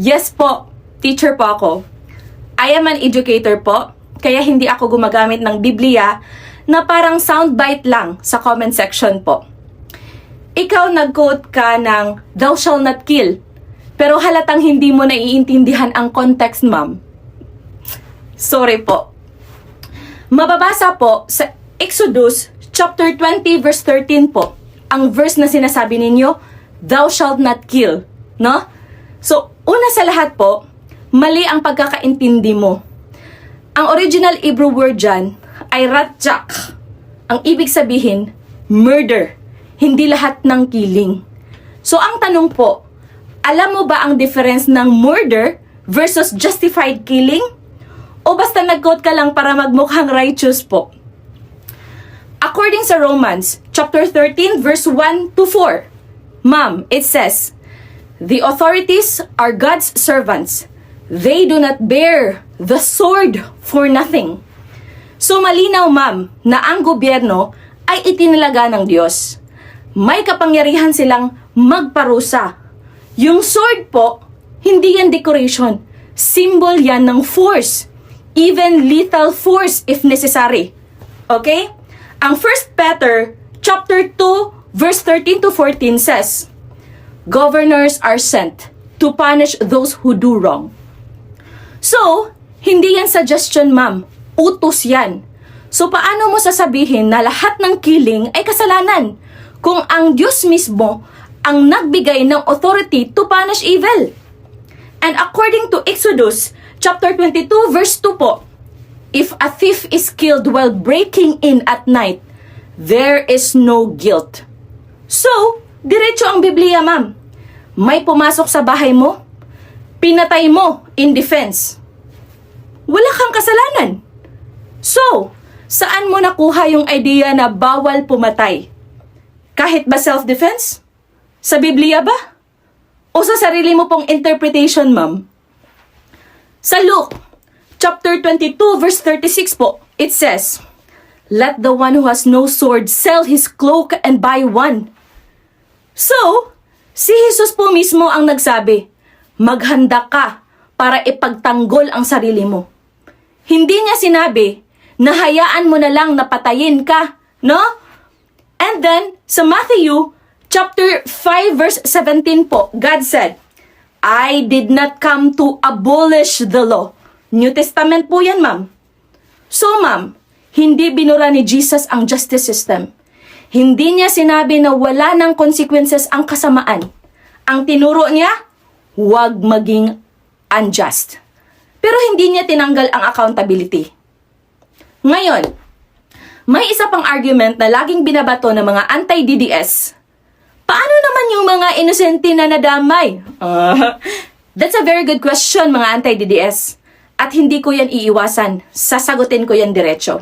Yes po, teacher po ako. I am an educator po, kaya hindi ako gumagamit ng Biblia na parang soundbite lang sa comment section po. Ikaw nag-quote ka ng thou shall not kill, pero halatang hindi mo naiintindihan ang context, ma'am. Sorry po. Mababasa po sa Exodus chapter 20 verse 13 po, ang verse na sinasabi ninyo, thou shalt not kill, no? So, una sa lahat po, mali ang pagkakaintindi mo. Ang original Hebrew word dyan ay ratjak. Ang ibig sabihin, murder. Hindi lahat ng killing. So, ang tanong po, alam mo ba ang difference ng murder versus justified killing? O basta nag-quote ka lang para magmukhang righteous po? According sa Romans, chapter 13, verse 1 to 4, ma'am, it says, the authorities are God's servants. They do not bear the sword for nothing. So malinaw, ma'am, na ang gobyerno ay itinalaga ng Diyos. May kapangyarihan silang magparusa. Yung sword po, hindi yan decoration. Symbol yan ng force. Even lethal force if necessary. Okay? Ang 1 Peter chapter 2 verse 13 to 14 says, governors are sent to punish those who do wrong. So, hindi yan suggestion, ma'am. Utos yan. So, paano mo sasabihin na lahat ng killing ay kasalanan kung ang Diyos mismo ang nagbigay ng authority to punish evil? And according to Exodus chapter 22 verse 2 po, if a thief is killed while breaking in at night, there is no guilt. So, diretso ang Biblia, ma'am. May pumasok sa bahay mo, pinatay mo in defense. Wala kang kasalanan. So, saan mo nakuha yung idea na bawal pumatay? Kahit ba self-defense? Sa Biblia ba? O sa sarili mo pong interpretation, ma'am? Sa Luke, chapter 22, verse 36 po, it says, let the one who has no sword sell his cloak and buy one. So, si Jesus po mismo ang nagsabi, maghanda ka para ipagtanggol ang sarili mo. Hindi niya sinabi na hayaan mo na lang na patayin ka, no? And then, sa Matthew chapter 5 verse 17 po, God said, I did not come to abolish the law. New Testament po yan, ma'am. So, ma'am, hindi binura ni Jesus ang justice system. Hindi niya sinabi na wala ng consequences ang kasamaan. Ang tinuro niya, huwag maging unjust. Pero hindi niya tinanggal ang accountability. Ngayon, may isa pang argument na laging binabato ng mga anti-DDS. Paano naman yung mga inosente na nadamay? That's a very good question, mga anti-DDS. At hindi ko yan iiwasan. Sasagutin ko yan diretso.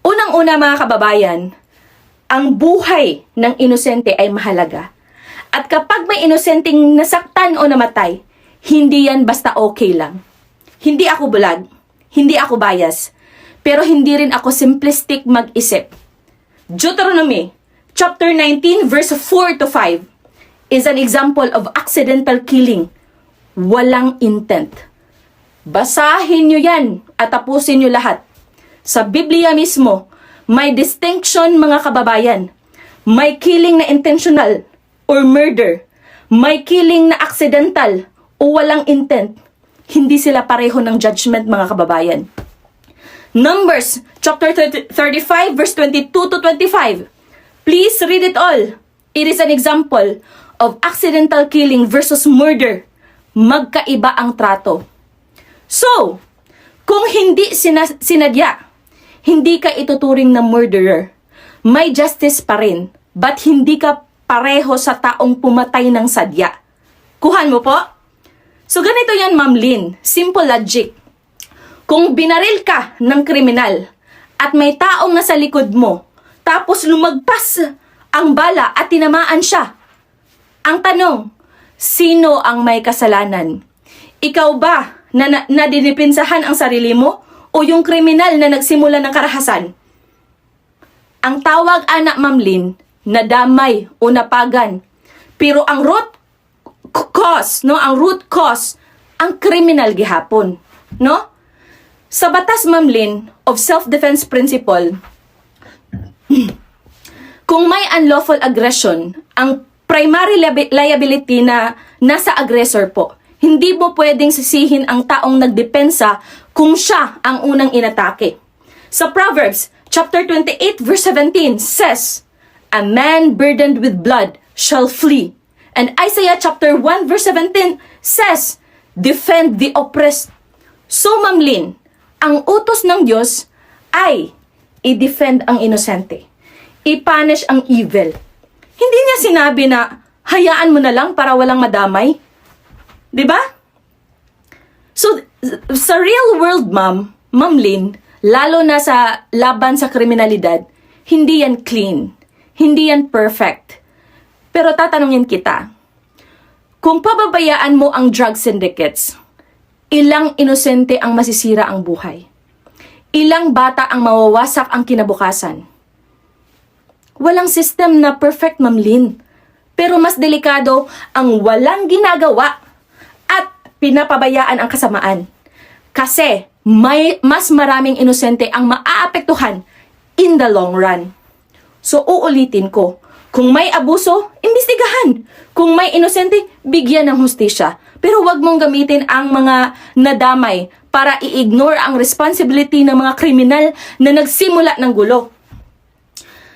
Unang-una, mga kababayan, ang buhay ng inosente ay mahalaga. At kapag may inosenteng nasaktan o namatay, hindi yan basta okay lang. Hindi ako bulag, hindi ako bias, pero hindi rin ako simplistic mag-isip. Deuteronomy chapter 19 verse 4 to 5 is an example of accidental killing. Walang intent. Basahin nyo yan at tapusin nyo lahat. Sa Biblia mismo, may distinction, mga kababayan. May killing na intentional or murder. May killing na accidental o walang intent. Hindi sila pareho ng judgment, mga kababayan. Numbers chapter 35 verse 22 to 25. Please read it all. It is an example of accidental killing versus murder. Magkaiba ang trato. So, kung hindi sinadya, hindi ka ituturing na murderer. May justice pa rin, but hindi ka pareho sa taong pumatay ng sadya. Kuhan mo po? So, ganito yan, Ma'am Lynn. Simple logic. Kung binaril ka ng kriminal at may taong nasa likod mo, tapos lumagpas ang bala at tinamaan siya, ang tanong, sino ang may kasalanan? Ikaw ba na dinipinsahan ang sarili mo o yung kriminal na nagsimula ng karahasan? Ang tawag, anak, Ma'am Lynn, nadamay o napagan. Pero ang root cause ang kriminal gihapon, no? Sa batas, Ma'am Lynn, of self-defense principle, kung may unlawful aggression, ang primary liability na nasa aggressor po, hindi mo pwedeng sisihin ang taong nagdepensa kung siya ang unang inatake. Sa Proverbs, chapter 28, verse 17 says, "A man burdened with blood shall flee." And Isaiah chapter 1, verse 17 says, "Defend the oppressed." So, Ma'am Lynn, ang utos ng Diyos ay i-defend ang inosente. I-punish ang evil. Hindi niya sinabi na hayaan mo na lang para walang madamay. 'Di ba? So, sa real world, Ma'am Lynn, lalo na sa laban sa kriminalidad, hindi yan clean. Hindi yan perfect. Pero tatanungin kita, kung pababayaan mo ang drug syndicates, ilang inosente ang masisira ang buhay? Ilang bata ang mawawasak ang kinabukasan? Walang system na perfect, Ma'am Lynn. Pero mas delikado ang walang ginagawa at pinapabayaan ang kasamaan. Kasi mas maraming inosente ang maaapektuhan in the long run. So uulitin ko, kung may abuso, imbestigahan. Kung may inosente, bigyan ng hustisya. Pero huwag mong gamitin ang mga nadamay para i-ignore ang responsibility ng mga kriminal na nagsimula ng gulo.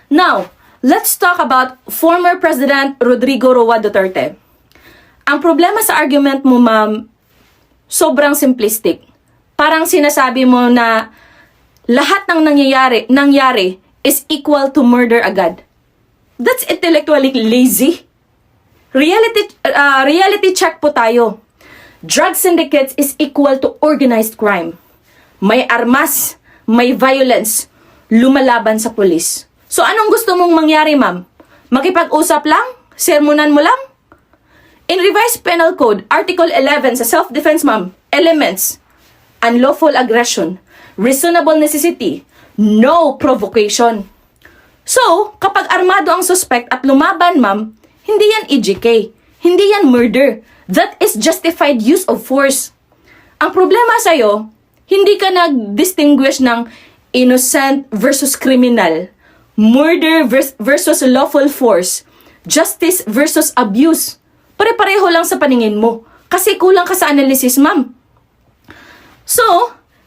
Now, let's talk about former President Rodrigo Roa Duterte. Ang problema sa argument mo, ma'am, sobrang simplistic. Parang sinasabi mo na lahat ng nangyari is equal to murder agad. That's intellectually lazy. Reality check po tayo. Drug syndicates is equal to organized crime. May armas, may violence, lumalaban sa pulis. So anong gusto mong mangyari, ma'am? Makipag-usap lang? Sermonan mo lang? In Revised Penal Code, Article 11 sa self-defense, ma'am, elements, unlawful aggression, reasonable necessity, no provocation. So, kapag armado ang suspect at lumaban, ma'am, hindi yan EJK, hindi yan murder. That is justified use of force. Ang problema sa'yo, hindi ka nag-distinguish ng innocent versus criminal, murder versus lawful force, justice versus abuse. Pare-pareho lang sa paningin mo. Kasi kulang ka sa analysis, ma'am. So,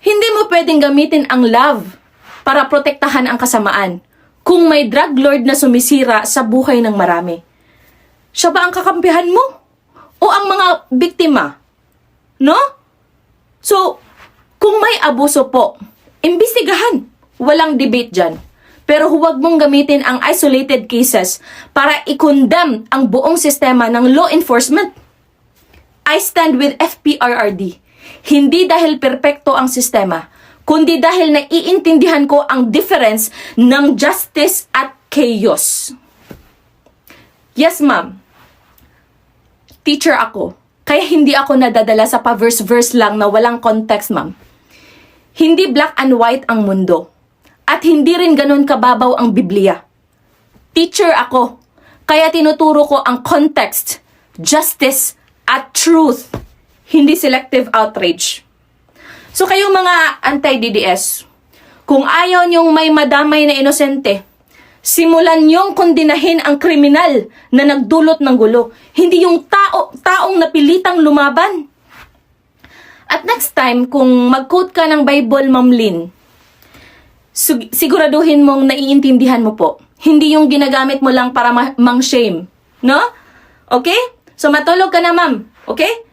hindi mo pwedeng gamitin ang love para protektahan ang kasamaan kung may drug lord na sumisira sa buhay ng marami. Siya ba ang kakampihan mo? O ang mga biktima? No? So, kung may abuso po, imbestigahan. Walang debate dyan. Pero huwag mong gamitin ang isolated cases para i-condemn ang buong sistema ng law enforcement. I stand with FPRRD. Hindi dahil perpekto ang sistema, kundi dahil naiintindihan ko ang difference ng justice at chaos. Yes, ma'am. Teacher ako, kaya hindi ako nadadala sa pa-verse-verse lang na walang context, ma'am. Hindi black and white ang mundo. At hindi rin ganun kababaw ang Biblia. Teacher ako, kaya tinuturo ko ang context, justice, at truth. Hindi selective outrage. So kayong mga anti-DDS, kung ayaw niyong may madamay na inosente, simulan niyong kondinahin ang kriminal na nagdulot ng gulo, hindi yung taong napilitang lumaban. At next time, kung mag-quote ka ng Bible, Ma'am Lynn, siguraduhin mong naiintindihan mo po. Hindi yung ginagamit mo lang para mang-shame. No? Okay? So matulog ka na, ma'am. Okay?